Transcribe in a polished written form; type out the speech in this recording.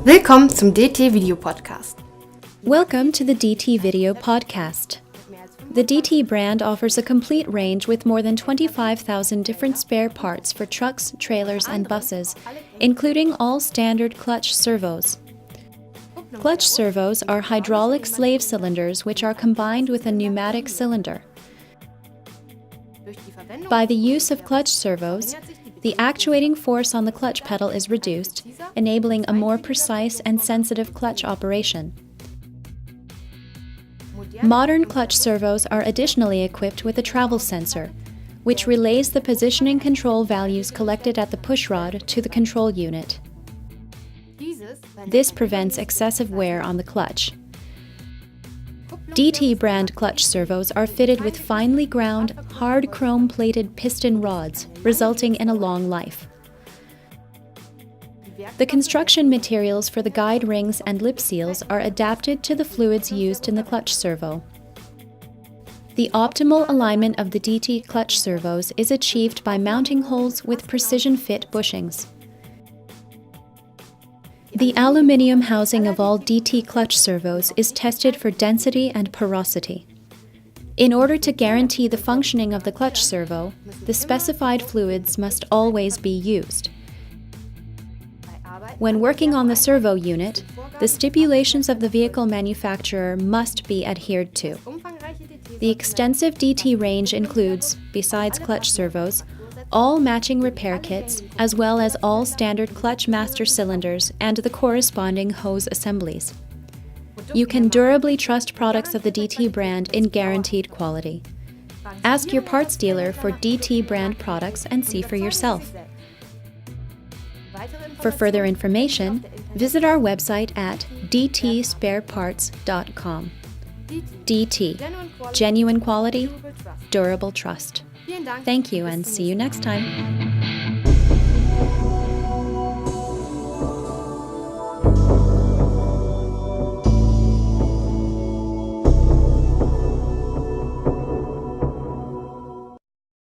Willkommen zum DT Video Podcast. Welcome to the DT Video Podcast. The DT brand offers a complete range with more than 25,000 different spare parts for trucks, trailers, and buses, including all standard clutch servos. Clutch servos are hydraulic slave cylinders which are combined with a pneumatic cylinder. By the use of clutch servos, the actuating force on the clutch pedal is reduced, enabling a more precise and sensitive clutch operation. Modern clutch servos are additionally equipped with a travel sensor, which relays the positioning control values collected at the pushrod to the control unit. This prevents excessive wear on the clutch. DT brand clutch servos are fitted with finely ground, hard chrome-plated piston rods, resulting in a long life. The construction materials for the guide rings and lip seals are adapted to the fluids used in the clutch servo. The optimal alignment of the DT clutch servos is achieved by mounting holes with precision-fit bushings. The aluminium housing of all DT clutch servos is tested for density and porosity. In order to guarantee the functioning of the clutch servo, the specified fluids must always be used. When working on the servo unit, the stipulations of the vehicle manufacturer must be adhered to. The extensive DT range includes, besides clutch servos, all matching repair kits, as well as all standard clutch master cylinders and the corresponding hose assemblies. You can durably trust products of the DT brand in guaranteed quality. Ask your parts dealer for DT brand products and see for yourself. For further information, visit our website at dtspareparts.com. DT, genuine quality, durable trust. Thank you and see you next time.